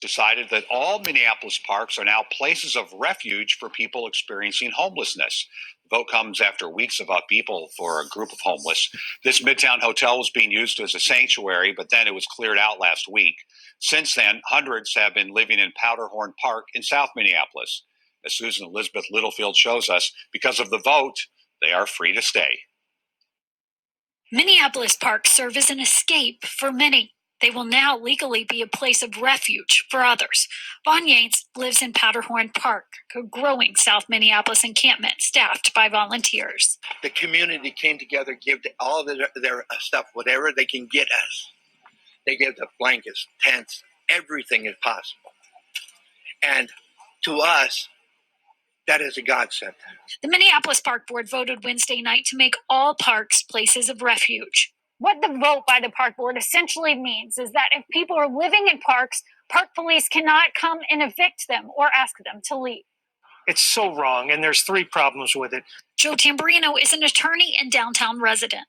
decided that all Minneapolis parks are now places of refuge for people experiencing homelessness. The vote comes after weeks of upheaval for a group of homeless. This Midtown hotel was being used as a sanctuary, but then it was cleared out last week. Since then, hundreds have been living in Powderhorn Park in South Minneapolis. As Susan Elizabeth Littlefield shows us, because of the vote, they are free to stay. Minneapolis parks serve as an escape for many. They will now legally be a place of refuge for others. Vaughn Yates lives in Powderhorn Park, a growing South Minneapolis encampment staffed by volunteers. The community came together, give all of their stuff, whatever they can get us. They give the blankets, tents, everything is possible. And to us, that is a godsend. The Minneapolis Park Board voted Wednesday night to make all parks places of refuge. What the vote by the park board essentially means is that if people are living in parks, park police cannot come and evict them or ask them to leave. It's so wrong, and there's 3 problems with it. Joe Tamburino is an attorney and downtown resident.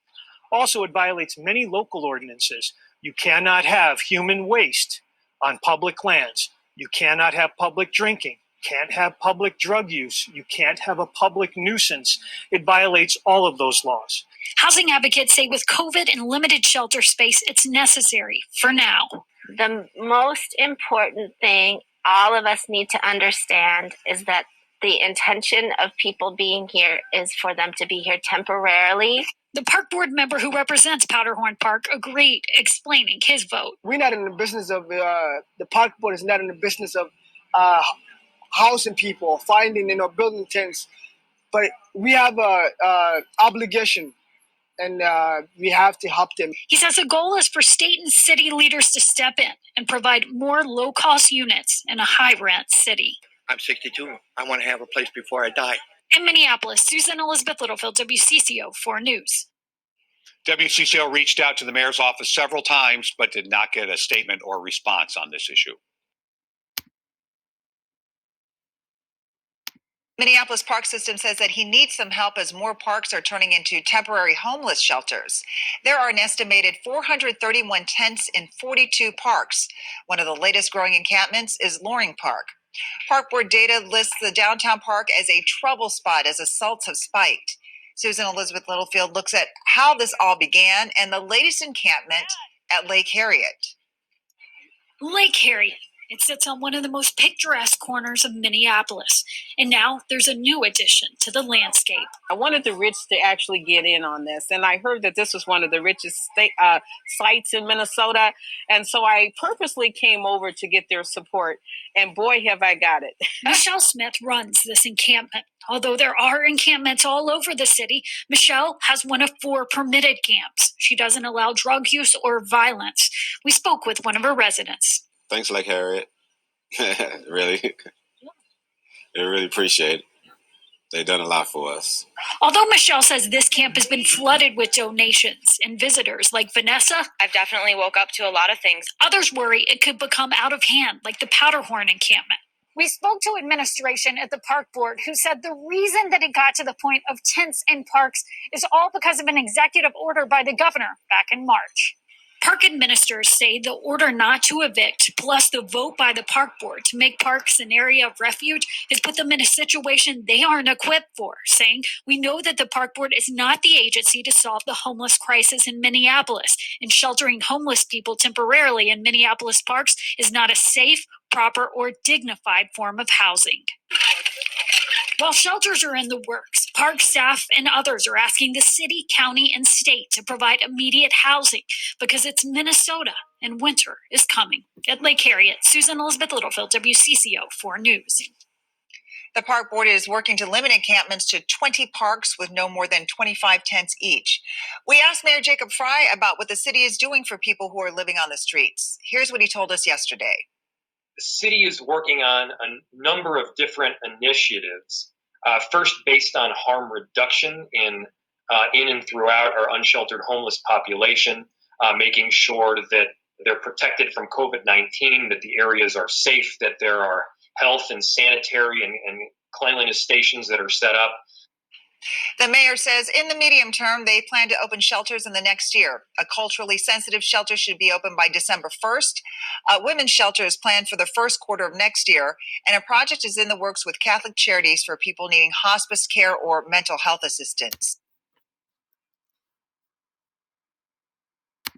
Also, it violates many local ordinances. You cannot have human waste on public lands. You cannot have public drinking. Can't have public drug use. You can't have a public nuisance. It violates all of those laws. Housing advocates say with COVID and limited shelter space, it's necessary for now. The most important thing all of us need to understand is that the intention of people being here is for them to be here temporarily. The park board member who represents Powderhorn Park agreed, explaining his vote. We're not in the business of, the park board is not in the business of housing people, finding, building tents. But we have a obligation, and we have to help them. He says the goal is for state and city leaders to step in and provide more low-cost units in a high-rent city. I'm 62. I want to have a place before I die. In Minneapolis, Susan Elizabeth Littlefield, WCCO 4 News. WCCO reached out to the mayor's office several times, but did not get a statement or response on this issue. Minneapolis Park System says that he needs some help as more parks are turning into temporary homeless shelters. There are an estimated 431 tents in 42 parks. One of the latest growing encampments is Loring Park. Park Board data lists the downtown park as a trouble spot as assaults have spiked. Susan Elizabeth Littlefield looks at how this all began and the latest encampment at Lake Harriet. Lake Harriet. It sits on one of the most picturesque corners of Minneapolis. And now there's a new addition to the landscape. I wanted the rich to actually get in on this. And I heard that this was one of the richest sites in Minnesota. And so I purposely came over to get their support. And boy, have I got it. Michelle Smith runs this encampment. Although there are encampments all over the city, Michelle has one of 4 permitted camps. She doesn't allow drug use or violence. We spoke with one of her residents. Thanks, Lake Harriet. Really. I really appreciate it. They've done a lot for us. Although Michelle says this camp has been flooded with donations and visitors like Vanessa, I've definitely woke up to a lot of things. Others worry it could become out of hand like the Powderhorn encampment. We spoke to administration at the park board who said the reason that it got to the point of tents in parks is all because of an executive order by the governor back in March. Park administrators say the order not to evict, plus the vote by the park board to make parks an area of refuge, has put them in a situation they aren't equipped for, saying, "We know that the park board is not the agency to solve the homeless crisis in Minneapolis, and sheltering homeless people temporarily in Minneapolis parks is not a safe, proper, or dignified form of housing." While shelters are in the works, park staff and others are asking the city, county, and state to provide immediate housing because it's Minnesota and winter is coming. At Lake Harriet, Susan Elizabeth Littlefield, WCCO 4 News. The park board is working to limit encampments to 20 parks with no more than 25 tents each. We asked Mayor Jacob Fry about what the city is doing for people who are living on the streets. Here's what he told us yesterday. The city is working on a number of different initiatives. First, based on harm reduction in and throughout our unsheltered homeless population, making sure that they're protected from COVID-19, that the areas are safe, that there are health and sanitary and cleanliness stations that are set up. The mayor says in the medium term, they plan to open shelters in the next year. A culturally sensitive shelter should be open by December 1st. A women's shelter is planned for the first quarter of next year. And a project is in the works with Catholic Charities for people needing hospice care or mental health assistance.